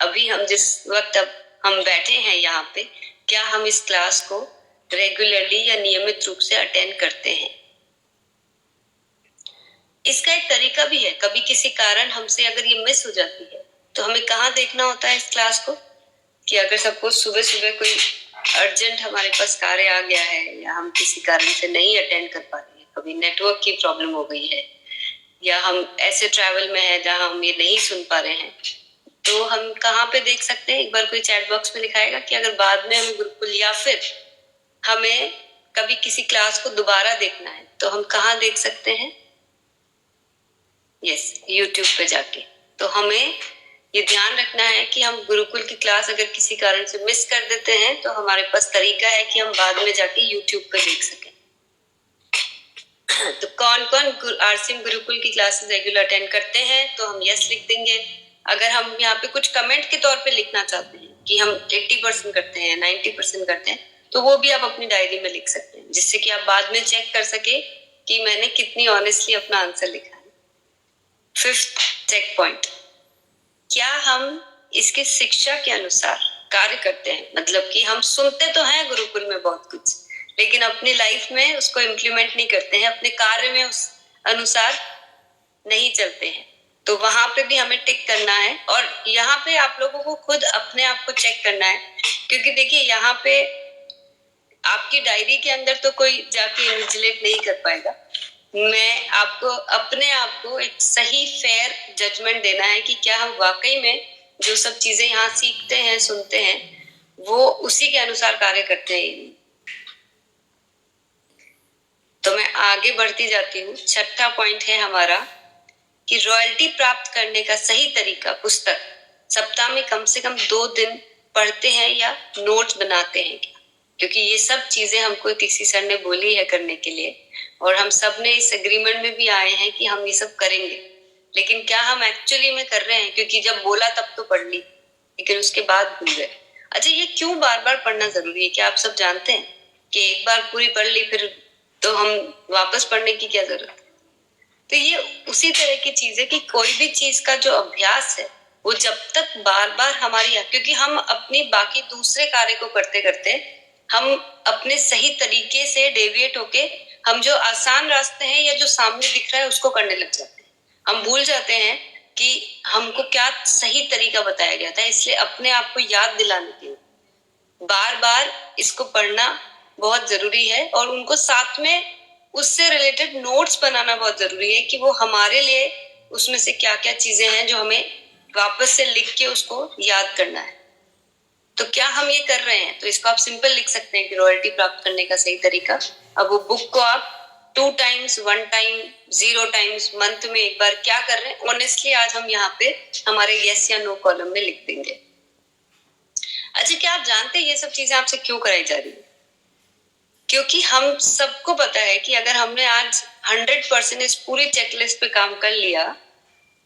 अभी हम जिस वक्त अब हम बैठे हैं यहाँ पे, क्या हम इस क्लास को रेगुलरली या नियमित रूप से अटेंड करते हैं? इसका एक तरीका भी है। कभी किसी कारण हमसे अगर ये मिस हो जाती है तो हमें कहाँ देखना होता है इस क्लास को, कि अगर सपोज सुबह सुबह कोई अर्जेंट हमारे पास कार्य आ गया है या हम किसी कारण से नहीं अटेंड कर पा रहे हैं, कभी नेटवर्क की प्रॉब्लम हो गई है या हम ऐसे ट्रैवल में है जहां हम ये नहीं सुन पा रहे हैं, तो हम कहाँ पे देख सकते हैं? एक बार कोई चैट बॉक्स में लिखाएगा कि अगर बाद में हमें गुरुकुल या फिर हमें कभी किसी क्लास को दोबारा देखना है तो हम कहाँ देख सकते हैं? यस, यूट्यूब पे जाके। तो हमें ये ध्यान रखना है कि हम गुरुकुल की क्लास अगर किसी कारण से मिस कर देते हैं तो हमारे पास तरीका है कि हम बाद में जाके यूट्यूब पे देख सकें। तो कौन कौन आरसीएम गुरुकुल की क्लासेस रेगुलर अटेंड करते हैं, तो हम यस लिख देंगे। अगर हम यहाँ पे कुछ कमेंट के तौर पे लिखना चाहते हैं कि हम 80% करते हैं, 90% करते हैं, तो वो भी आप अपनी डायरी में लिख सकते हैं, जिससे कि आप बाद में चेक कर सके कि मैंने कितनी ऑनेस्टली अपना आंसर लिखा है। 5th चेक पॉइंट, क्या हम इसकी शिक्षा के अनुसार कार्य करते हैं? मतलब कि हम सुनते तो हैं गुरुकुल में बहुत कुछ, लेकिन अपनी लाइफ में उसको इम्प्लीमेंट नहीं करते हैं, अपने कार्य में उस अनुसार नहीं चलते हैं। तो वहां पे भी हमें टिक करना है और यहाँ पे आप लोगों को खुद अपने आप को चेक करना है, क्योंकि देखिए यहाँ पे आपकी डायरी के अंदर तो कोई जाके इन्विजिलेट नहीं कर पाएगा। मैं आपको अपने आप को एक सही फेयर जजमेंट देना है कि क्या हम वाकई में जो सब चीजें यहाँ सीखते हैं, सुनते हैं, वो उसी के अनुसार कार्य करते हैं। तो मैं आगे बढ़ती जाती हूँ। 6ठा पॉइंट है हमारा कि रॉयल्टी प्राप्त करने का सही तरीका। पुस्तक सप्ताह में कम से कम 2 दिन पढ़ते हैं या नोट्स बनाते हैं क्या? क्योंकि ये सब चीजें हमको टीसी सर ने बोली है करने के लिए और हम सब ने इस एग्रीमेंट में भी आए हैं कि हम ये सब करेंगे, लेकिन क्या हम एक्चुअली में कर रहे हैं? क्योंकि जब बोला तब तो पढ़ ली, लेकिन उसके बाद भूल गए। अच्छा, ये क्यों बार बार पढ़ना जरूरी है? क्या आप सब जानते हैं कि एक बार पूरी पढ़ ली फिर तो हम वापस पढ़ने की क्या जरूरत है? तो ये उसी तरह की चीज है कि कोई भी चीज का जो अभ्यास है वो जब तक बार बार हमारी, क्योंकि हम अपनी बाकी दूसरे कार्य को करते करते हम अपने सही तरीके से डेविएट होके हम जो आसान रास्ते हैं या जो सामने दिख रहा है उसको करने लग जाते हैं। हम भूल जाते हैं कि हमको क्या सही तरीका बताया गया था। इसलिए अपने आप को याद दिलाने के लिए बार बार इसको पढ़ना बहुत जरूरी है और उनको साथ में उससे रिलेटेड नोट्स बनाना बहुत जरूरी है कि वो हमारे लिए उसमें से क्या क्या चीजें हैं जो हमें वापस से लिख के उसको याद करना है। तो क्या हम ये कर रहे हैं? तो इसको आप सिंपल लिख सकते हैं कि रॉयल्टी प्राप्त करने का सही तरीका। अब वो बुक को आप 2 टाइम्स, 1 टाइम, 0 टाइम्स, मंथ में एक बार क्या कर रहे हैं, ऑनेस्टली आज हम यहाँ पे हमारे यस या नो कॉलम में लिख देंगे। अच्छा, क्या आप जानते हैं ये सब चीजें आपसे क्यों कराई जा रही है? क्योंकि हम सबको पता है कि अगर हमने आज 100% इस पूरी चेकलिस्ट पे काम कर लिया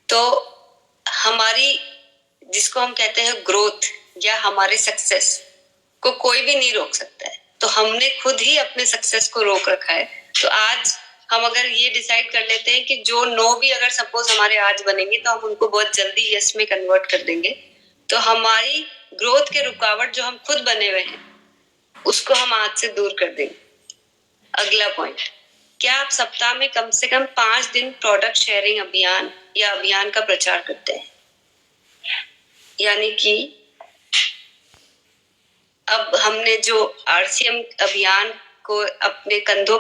तो हमारी, जिसको हम कहते हैं ग्रोथ या हमारे सक्सेस को कोई भी नहीं रोक सकता है। तो हमने खुद ही अपने सक्सेस को रोक रखा है। तो आज हम अगर ये डिसाइड कर लेते हैं कि जो नो भी अगर सपोज हमारे आज बनेंगे तो हम उनको बहुत जल्दी यस में कन्वर्ट कर देंगे, तो हमारी ग्रोथ के रुकावट जो हम खुद बने हुए हैं उसको हम आज से दूर कर देंगे। अगला पॉइंट, क्या आप सप्ताह में कम से कम 5 दिन प्रोडक्ट शेयरिंग अभियान या अभियान का प्रचार करते हैं? यानी कि अब हमने जो आरसीएम अभियान को अपने कंधों